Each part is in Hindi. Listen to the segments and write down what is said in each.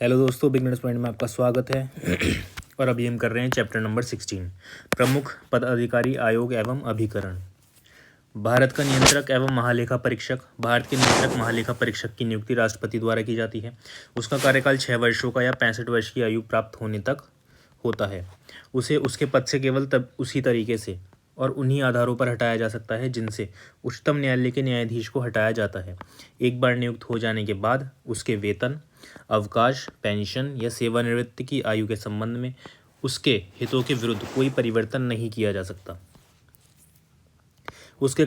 हेलो दोस्तों, बिगनर्स पॉइंट में आपका स्वागत है। और अभी हम कर रहे हैं चैप्टर नंबर 16, प्रमुख पदाधिकारी आयोग एवं अभिकरण। भारत का नियंत्रक एवं महालेखा परीक्षक। भारत के नियंत्रक महालेखा परीक्षक की नियुक्ति राष्ट्रपति द्वारा की जाती है। उसका कार्यकाल 6 वर्षों का या 65 वर्ष की आयु प्राप्त होने तक होता है। उसे उसके पद से केवल तब उसी तरीके से और उन्हीं आधारों पर हटाया जा सकता है जिनसे उच्चतम न्यायालय के न्यायाधीश को हटाया जाता है। एक बार नियुक्त हो जाने के बाद उसके वेतन, अवकाश, पेंशन या सेवानिवृत्ति की आयु के संबंध में उसके हितों के विरुद्ध कोई परिवर्तन नहीं किया जा सकता। उसके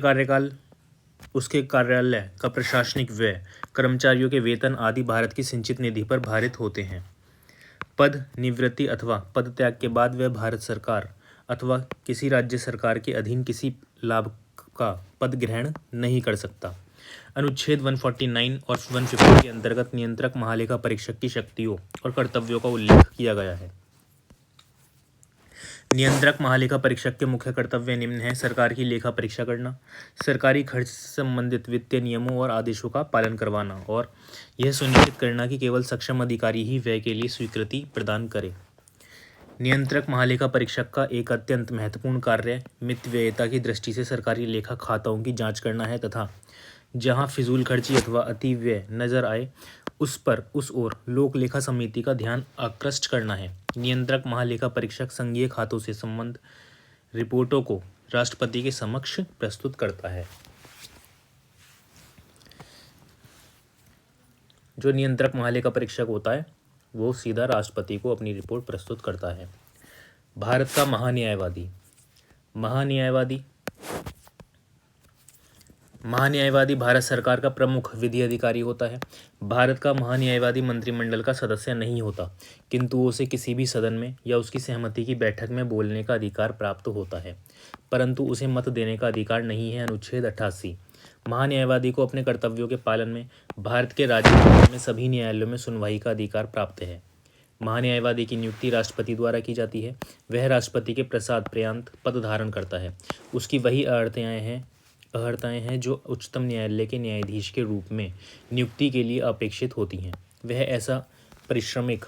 कार्यालय का प्रशासनिक व्यय, कर्मचारियों के वेतन आदि भारत की संचित निधि पर भारित होते हैं। पद निवृत्ति अथवा पद त्याग के बाद वह भारत सरकार अथवा किसी राज्य सरकार के अधीन किसी लाभ का पद ग्रहण नहीं कर सकता। अनुच्छेद 149 और 150 के अंतर्गत नियंत्रक महालेखा परीक्षक की शक्तियों और कर्तव्यों का उल्लेख किया गया है। नियंत्रक महालेखा परीक्षक के मुख्य कर्तव्य निम्न हैं: सरकार की लेखा परीक्षा करना, सरकारी खर्च से संबंधित वित्तीय नियमों और आदेशों का पालन करवाना और यह सुनिश्चित करना कि केवल सक्षम अधिकारी ही व्यय के लिए स्वीकृति प्रदान करे। नियंत्रक महालेखा परीक्षक का एक अत्यंत महत्वपूर्ण कार्य मितव्ययिता की दृष्टि से सरकारी लेखा खाताओं की जांच करना है तथा जहां फिजूल खर्ची अथवा अति व्यय नजर आए उस ओर लोक लेखा समिति का ध्यान आकृष्ट करना है। नियंत्रक महालेखा परीक्षक संघीय खातों से संबंध रिपोर्टों को राष्ट्रपति के समक्ष प्रस्तुत करता है। जो नियंत्रक महालेखा परीक्षक होता है वो सीधा राष्ट्रपति को अपनी रिपोर्ट प्रस्तुत करता है। भारत का महान्यायवादी भारत सरकार का प्रमुख विधि अधिकारी होता है। भारत का महान्यायवादी मंत्रिमंडल का सदस्य नहीं होता, किंतु उसे किसी भी सदन में या उसकी सहमति की बैठक में बोलने का अधिकार प्राप्त होता है, परंतु उसे मत देने का अधिकार नहीं है। अनुच्छेद 88। महान्यायवादी को अपने कर्तव्यों के पालन में भारत के राज्य में सभी न्यायालयों में सुनवाई का अधिकार प्राप्त है। महान्यायवादी की नियुक्ति राष्ट्रपति द्वारा की जाती है। वह राष्ट्रपति के प्रसाद पर्यंत पद धारण करता है। उसकी वही अर्हताएं हैं जो उच्चतम न्यायालय के न्यायाधीश के रूप में नियुक्ति के लिए अपेक्षित होती हैं। वह ऐसा पारिश्रमिक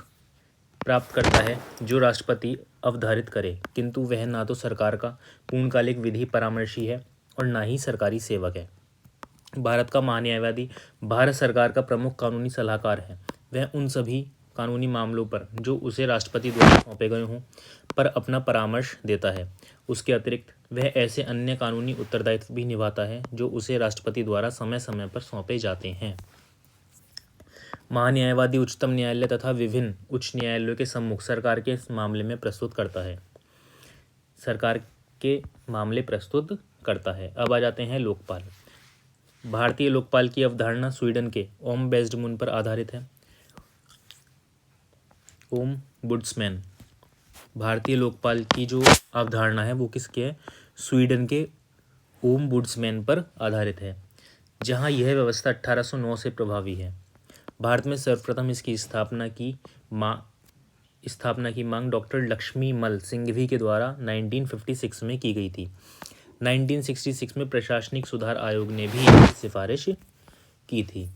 प्राप्त करता है जो राष्ट्रपति अवधारित करे, किंतु वह ना तो सरकार का पूर्णकालिक विधि परामर्शी है और ना ही सरकारी सेवक है। भारत का महान्यायवादी भारत सरकार का प्रमुख कानूनी सलाहकार है। वह उन सभी कानूनी मामलों पर जो उसे राष्ट्रपति द्वारा सौंपे गए हों पर अपना परामर्श देता है। उसके अतिरिक्त वह ऐसे अन्य कानूनी उत्तरदायित्व भी निभाता है जो उसे राष्ट्रपति द्वारा समय समय पर सौंपे जाते हैं। महान्यायवादी उच्चतम न्यायालय तथा विभिन्न उच्च न्यायालयों के सम्मुख सरकार के मामले प्रस्तुत करता है। अब आ जाते हैं लोकपाल। भारतीय लोकपाल की अवधारणा स्वीडन के ओमबुड्समैन पर आधारित है। ओमबुड्समैन। भारतीय लोकपाल की जो अवधारणा है वो किसके है? स्वीडन के ओमबुड्समैन पर आधारित है, जहां यह व्यवस्था 1809 से प्रभावी है। भारत में सर्वप्रथम इसकी स्थापना की मांग डॉक्टर लक्ष्मीमल सिंघवी के द्वारा 1956 में की गई थी। 1966 में प्रशासनिक सुधार आयोग ने भी इसकी सिफारिश की थी।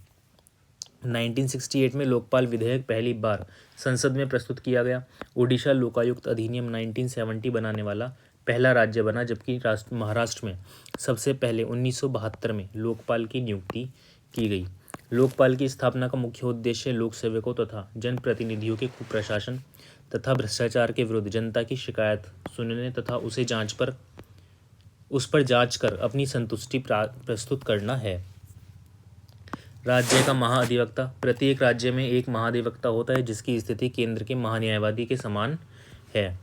1968 में लोकपाल विधेयक पहली बार संसद में प्रस्तुत किया गया। ओडिशा लोकायुक्त अधिनियम 1970 बनाने वाला पहला राज्य बना, जबकि महाराष्ट्र में सबसे पहले 1972 में लोकपाल की नियुक्ति की गई। लोकपाल की स्थापना का मुख्य उद्देश्य लोक सेवकों तथा जनप्रतिनिधियों के कुप्रशासन तथा भ्रष्टाचार के विरुद्ध जनता की शिकायत सुनने तथा उस पर जांच कर अपनी संतुष्टि प्रस्तुत करना है। राज्य का महाधिवक्ता। प्रत्येक राज्य में एक महाधिवक्ता होता है जिसकी स्थिति केंद्र के महान्यायवादी के समान है।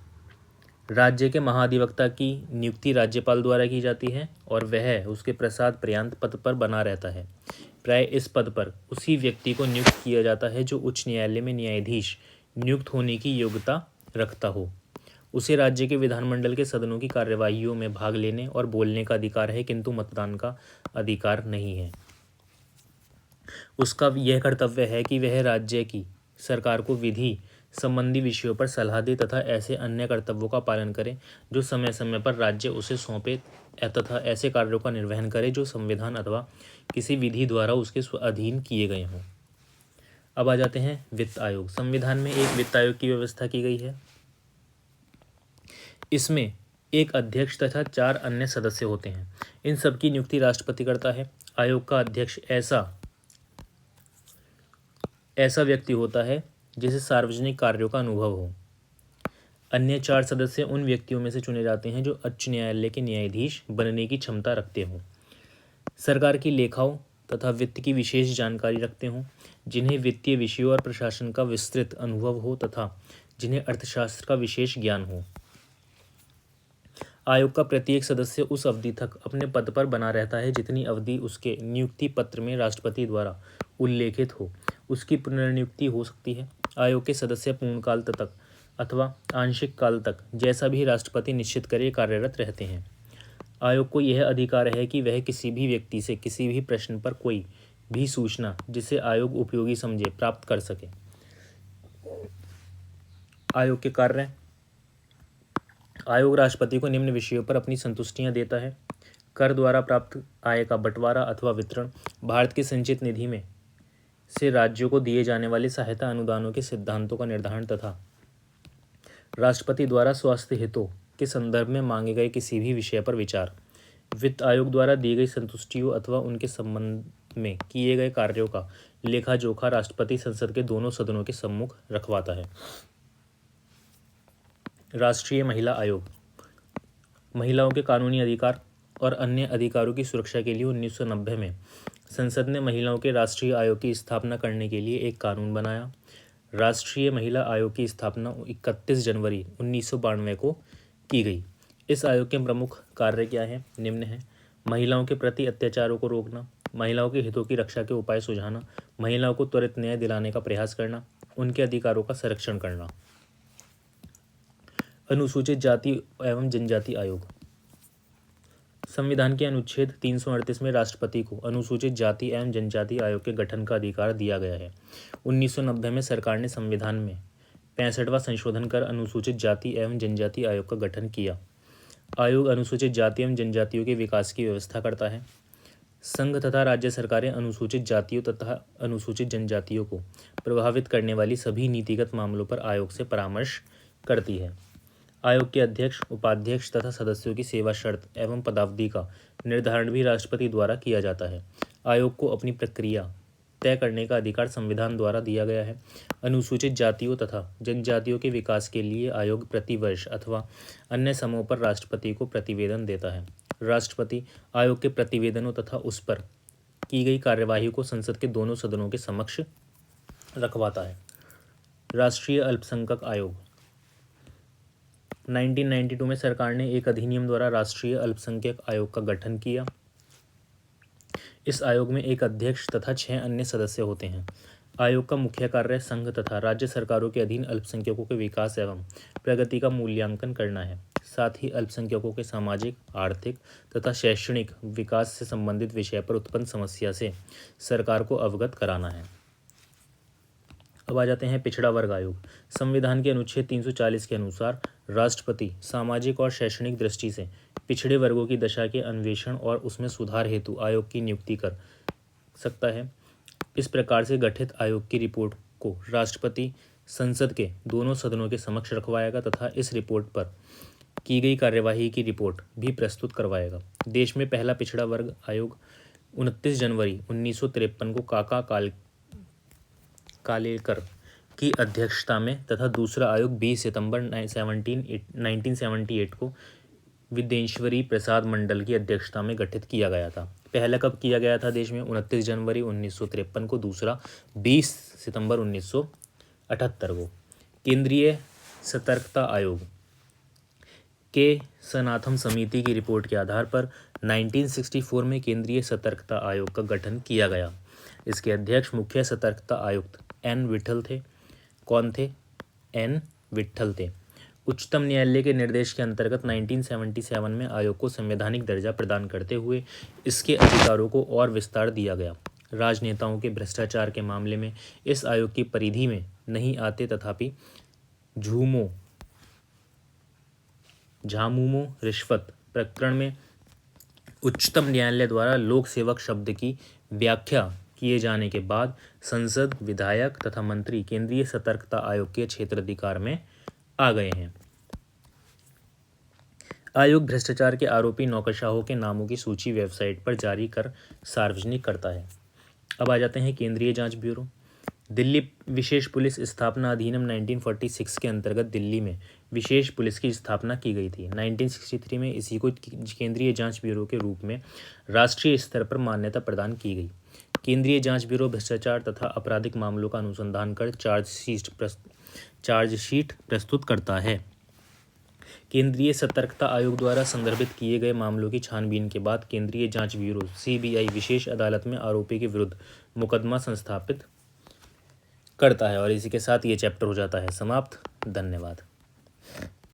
राज्य के महाधिवक्ता की नियुक्ति राज्यपाल द्वारा की जाती है और वह उसके प्रसाद पर्यंत पद पर बना रहता है। प्राय इस पद पर उसी व्यक्ति को नियुक्त किया जाता है जो उच्च न्यायालय में न्यायाधीश नियुक्त होने की योग्यता रखता हो। उसे राज्य के विधानमंडल के सदनों की कार्यवाहियों में भाग लेने और बोलने का अधिकार है, किंतु मतदान का अधिकार नहीं है। उसका यह कर्तव्य है कि वह राज्य की सरकार को विधि संबंधी विषयों पर सलाह दे तथा ऐसे अन्य कर्तव्यों का पालन करे जो समय समय पर राज्य उसे सौंपे तथा ऐसे कार्यों का निर्वहन करे जो संविधान अथवा किसी विधि द्वारा उसके अधीन किए गए हों। अब आ जाते हैं वित्त आयोग। संविधान में एक वित्त आयोग की व्यवस्था की गई है। इसमें एक अध्यक्ष तथा 4 अन्य सदस्य होते हैं। इन सबकी नियुक्ति राष्ट्रपति करता है। आयोग का अध्यक्ष ऐसा व्यक्ति होता है जिसे सार्वजनिक कार्यों का अनुभव हो। अन्य 4 सदस्य उन व्यक्तियों में से चुने जाते हैं जो उच्च न्यायालय के न्यायाधीश बनने की क्षमता रखते हों, सरकार की लेखाओं तथा वित्त की विशेष जानकारी रखते हों, जिन्हें वित्तीय विषयों और प्रशासन का विस्तृत अनुभव हो तथा जिन्हें अर्थशास्त्र का विशेष ज्ञान हो। आयोग का प्रत्येक सदस्य उस अवधि तक अपने पद पर बना रहता है जितनी अवधि उसके नियुक्ति पत्र में राष्ट्रपति द्वारा उल्लेखित हो। उसकी पुनर्नियुक्ति हो सकती है। आयोग के सदस्य पूर्णकाल तक अथवा आंशिक काल तक जैसा भी राष्ट्रपति निश्चित करे कार्यरत रहते हैं। आयोग को यह अधिकार है कि वह किसी भी व्यक्ति से किसी भी प्रश्न पर कोई भी सूचना जिसे आयोग उपयोगी समझे प्राप्त कर सके। आयोग के कार्य। आयोग राष्ट्रपति को निम्न विषयों पर अपनी संतुष्टियां देता है: कर द्वारा प्राप्त आय का बंटवारा अथवा वितरण, भारत की संचित निधि में से राज्यों को दिए जाने वाले सहायता अनुदानों के सिद्धांतों का निर्धारण तथा राष्ट्रपति द्वारा स्वास्थ्य हितों के संदर्भ में मांगे गए किसी भी विषय पर विचार। वित्त आयोग द्वारा दी गई संतुष्टियों अथवा उनके संबंध में किए गए कार्यों का लेखा जोखा राष्ट्रपति संसद के दोनों सदनों के सम्मुख रखवाता है। राष्ट्रीय महिला आयोग। महिलाओं के कानूनी अधिकार और अन्य अधिकारों की सुरक्षा के लिए 1990 में संसद ने महिलाओं के राष्ट्रीय आयोग की स्थापना करने के लिए एक कानून बनाया। राष्ट्रीय महिला आयोग की स्थापना 31 जनवरी 1992 को की गई। इस आयोग के प्रमुख कार्य क्या है? निम्न है: महिलाओं के प्रति अत्याचारों को रोकना, महिलाओं के हितों की रक्षा के उपाय सुझाना, महिलाओं को त्वरित न्याय दिलाने का प्रयास करना, उनके अधिकारों का संरक्षण करना। अनुसूचित जाति एवं जनजाति आयोग। संविधान के अनुच्छेद 338 में राष्ट्रपति को अनुसूचित जाति एवं जनजाति आयोग के गठन का अधिकार दिया गया है। 1990 में सरकार ने संविधान में 65वां संशोधन कर अनुसूचित जाति एवं जनजाति आयोग का गठन किया। आयोग अनुसूचित जाति एवं जनजातियों के विकास की व्यवस्था करता है। संघ तथा राज्य सरकारें अनुसूचित जातियों तथा अनुसूचित जनजातियों को प्रभावित करने वाली सभी नीतिगत मामलों पर आयोग से परामर्श करती है। आयोग के अध्यक्ष, उपाध्यक्ष तथा सदस्यों की सेवा शर्त एवं पदावधि का निर्धारण भी राष्ट्रपति द्वारा किया जाता है। आयोग को अपनी प्रक्रिया तय करने का अधिकार संविधान द्वारा दिया गया है। अनुसूचित जातियों तथा जनजातियों के विकास के लिए आयोग प्रतिवर्ष अथवा अन्य समयों पर राष्ट्रपति को प्रतिवेदन देता है। राष्ट्रपति आयोग के प्रतिवेदनों तथा उस पर की गई कार्यवाही को संसद के दोनों सदनों के समक्ष रखवाता है। राष्ट्रीय अल्पसंख्यक आयोग। 1992 में सरकार ने एक अधिनियम द्वारा राष्ट्रीय अल्पसंख्यक आयोग का गठन किया। इस आयोग में एक अध्यक्ष तथा 6 अन्य सदस्य होते हैं। आयोग का मुख्य कार्य संघ तथा राज्य सरकारों के अधीन अल्पसंख्यकों के विकास एवं प्रगति का मूल्यांकन करना है। साथ ही अल्पसंख्यकों के सामाजिक, आर्थिक तथा शैक्षणिक विकास से संबंधित विषय पर उत्पन्न समस्या से सरकार को अवगत कराना है। अब आ जाते हैं पिछड़ा वर्ग आयोग। संविधान के अनुच्छेद 340 के अनुसार राष्ट्रपति सामाजिक और शैक्षणिक दृष्टि से पिछड़े वर्गों की दशा के अन्वेषण और उसमें सुधार हेतु आयोग की नियुक्ति कर सकता है। इस प्रकार से गठित आयोग की रिपोर्ट को राष्ट्रपति संसद के दोनों सदनों के समक्ष रखवाएगा तथा इस रिपोर्ट पर की गई कार्यवाही की रिपोर्ट भी प्रस्तुत करवाएगा। देश में पहला पिछड़ा वर्ग आयोग 29 जनवरी 1953 को काका कालेलकर की अध्यक्षता में तथा दूसरा आयोग 20 सितंबर 1978 को विद्येश्वरी प्रसाद मंडल की अध्यक्षता में गठित किया गया था। पहला कब किया गया था देश में? 29 जनवरी 1953 को, दूसरा 20 सितंबर 1978 को। केंद्रीय सतर्कता आयोग के सनाथम समिति की रिपोर्ट के आधार पर 1964 में केंद्रीय सतर्कता आयोग का गठन किया गया। इसके अध्यक्ष मुख्य सतर्कता आयुक्त एन विट्ठल थे। कौन थे? एन विट्ठल थे। उच्चतम न्यायालय के निर्देश के अंतर्गत 1977 में आयोग को संवैधानिक दर्जा प्रदान करते हुए इसके अधिकारों को और विस्तार दिया गया। राजनेताओं के भ्रष्टाचार के मामले में इस आयोग की परिधि में नहीं आते, तथापि झामुमो रिश्वत प्रकरण में उच्चतम न्यायालय द्वारा लोक सेवक शब्द की व्याख्या किए जाने के बाद संसद, विधायक तथा मंत्री केंद्रीय सतर्कता आयोग के क्षेत्राधिकार में आ गए हैं। आयोग भ्रष्टाचार के आरोपी नौकरशाहों के नामों की सूची वेबसाइट पर जारी कर सार्वजनिक करता है। अब आ जाते हैं केंद्रीय जांच ब्यूरो। दिल्ली विशेष पुलिस स्थापना अधिनियम 1946 के अंतर्गत दिल्ली में विशेष पुलिस की स्थापना की गई थी। 1963 में इसी को केंद्रीय जांच ब्यूरो के रूप में राष्ट्रीय स्तर पर मान्यता प्रदान की गई। केंद्रीय जांच ब्यूरो भ्रष्टाचार तथा आपराधिक मामलों का अनुसंधान कर चार्जशीट प्रस्तुत करता है। केंद्रीय सतर्कता आयोग द्वारा संदर्भित किए गए मामलों की छानबीन के बाद केंद्रीय जांच ब्यूरो CBI विशेष अदालत में आरोपी के विरुद्ध मुकदमा संस्थापित करता है। और इसी के साथ ये चैप्टर हो जाता है समाप्त। धन्यवाद।